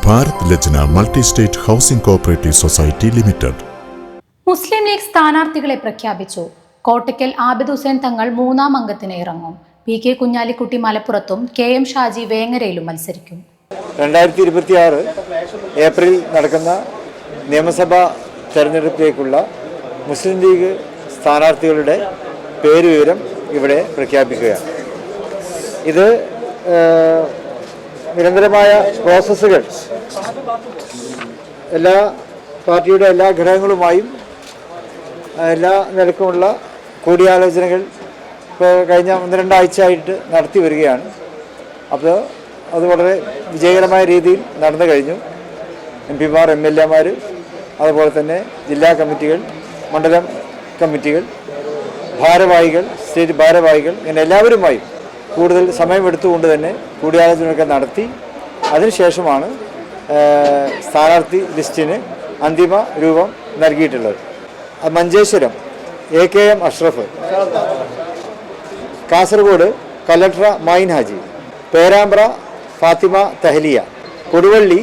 Bharat Lajna multi state housing cooperative society limited. Muslim League സ്ഥാനാർത്ഥികളെ പ്രഖ്യാപിച്ചു. കോട്ടയ്ക്കൽ ആബിദ് ഹുസൈൻ തങ്ങൾ 3-ാം അംഗത്തിന് ഇറങ്ങും. പി.കെ. കുഞ്ഞാലിക്കുട്ടി മലപ്പുറത്തും കെ.എം. ഷാജി വേങ്ങരയിലും മത്സരിക്കും. 2026 ഏപ്രിൽ നടക്കുന്ന നിയമസഭാ തെരഞ്ഞെടുപ്പിലേക്കുള്ള മുസ്ലിം ലീഗ് സ്ഥാനാർത്ഥികളുടെ പേരുവിവരം ഇവിടെ പ്രഖ്യാപിക്കുകയാണ്. ഇത് നിരന്തരമായ പ്രോസസ്സുകൾ എല്ലാ പാർട്ടിയുടെ എല്ലാ ഘടകങ്ങളുമായും എല്ലാ നിലക്കുമുള്ള കൂടിയാലോചനകൾ ഇപ്പോൾ കഴിഞ്ഞ 1-2 ആഴ്ചയായിട്ട് നടത്തി വരികയാണ്. അപ്പോൾ അത് വളരെ വിജയകരമായ രീതിയിൽ നടന്നു കഴിഞ്ഞു. MP-മാർ, MLA-മാർ, അതുപോലെ തന്നെ ജില്ലാ കമ്മിറ്റികൾ, മണ്ഡലം കമ്മിറ്റികൾ, ഭാരവാഹികൾ, സ്റ്റേറ്റ് ഭാരവാഹികൾ, ഇങ്ങനെ എല്ലാവരുമായും കൂടുതൽ സമയമെടുത്തുകൊണ്ട് തന്നെ കൂടിയാലോചനയൊക്കെ നടത്തി അതിനുശേഷമാണ് സ്ഥാനാർത്ഥി ലിസ്റ്റിന് അന്തിമ രൂപം നൽകിയിട്ടുള്ളത്. മഞ്ചേശ്വരം AKM അഷ്റഫ്, കാസർഗോഡ് കലക്ടർ Mahin Haji, Perambra Fathima Thahiliya, Koduvally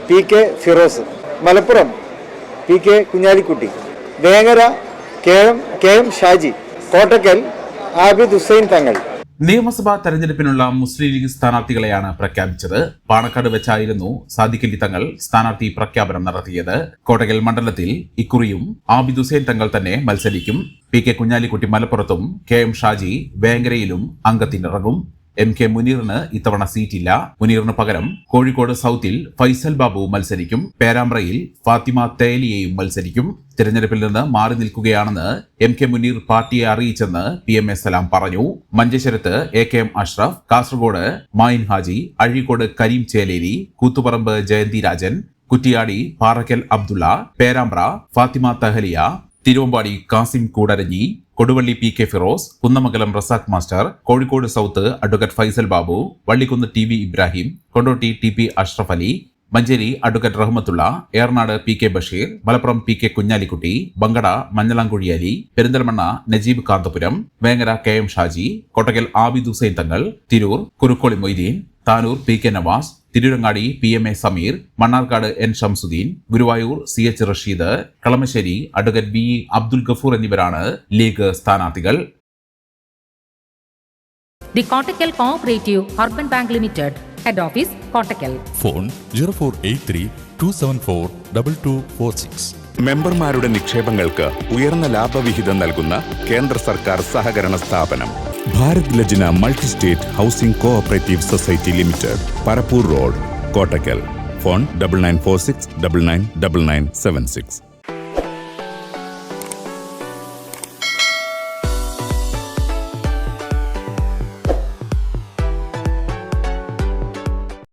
P.K. Firoz, Malappuram P.K. Kunhalikutty, Vengara K.M. Shaji, Kottakkal Abid Hussain Thangal. നിയമസഭാ തെരഞ്ഞെടുപ്പിനുള്ള മുസ്ലിം ലീഗ് സ്ഥാനാർത്ഥികളെയാണ് പ്രഖ്യാപിച്ചത്. പാണക്കാട് വെച്ചായിരുന്നു സാദിഖ് അലി തങ്ങൾ സ്ഥാനാർത്ഥി പ്രഖ്യാപനം നടത്തിയത്. കോട്ടക്കൽ മണ്ഡലത്തിൽ ഇക്കുറിയും ആബിദ് ഹുസൈൻ തങ്ങൾ തന്നെ മത്സരിക്കും. P.K. കുഞ്ഞാലിക്കുട്ടി മലപ്പുറത്തും K.M. ഷാജി വേങ്ങരയിലും അംഗത്തിനിറങ്ങും. M.K. മുനീറിന് ഇത്തവണ സീറ്റില്ല. മുനീറിന് പകരം കോഴിക്കോട് സൗത്തിൽ ഫൈസൽ ബാബു മത്സരിക്കും. പേരാമ്പ്രയിൽ ഫാത്തിമ തേലിയയും മത്സരിക്കും. തിരഞ്ഞെടുപ്പിൽ നിന്ന് മാറി നിൽക്കുകയാണെന്ന് M.K. മുനീർ പാർട്ടിയെ അറിയിച്ചെന്ന് PMA സലാം പറഞ്ഞു. മഞ്ചേശ്വരത്ത് AKM Ashraf, Kasaragod Mayin Haji, Azhikode Kareem Chelery, Koothuparamba Jayanthi Rajan, Kuttiady Parakkal Abdulla, Perambra Fathima Thahiliya, Thiruvambady Kasim Koodaranhi, Koduvally P.K. Firos, Kunnamangalam Razak master, Kozhikode south advocate Faisal Babu, Vallikkunnu TV Ibrahim, Kondotty TP Ashraf Ali, Manjeri advocate Rahmathulla, Eranad P.K. Basheer, Malappuram P.K. Kunhalikutty, Mankada Manjalamkuzhi Ali, Perinthalmanna Najeeb Kanthapuram, Vengara K.M. Shaji, Kottakkal Abid Hussain Thangal, Tirur Kurukkoli Moideen, Tanur P.K. Navas, Tirurangadi PMA Sameer, Mannarkkad N. Shamsudheen, Guruvayur CH. Rasheed, Kalamassery advocate B.E. Abdul Gafoor എന്നിവരാണ് ലീഗ് സ്ഥാനാർത്ഥികൾ. The Kottakkal cooperative urban bank limited, head office Kottakkal. Phone 0483-274-2246. മെമ്പർമാരുടെ നിക്ഷേപങ്ങൾക്ക് ഉയർന്ന ലാഭവിഹിതം നൽകുന്ന കേന്ദ്ര സർക്കാർ സഹകരണ സ്ഥാപനം Bharat Lajna multi state housing cooperative society limited, Parappur road, Kottakkal. Phone 9946999976.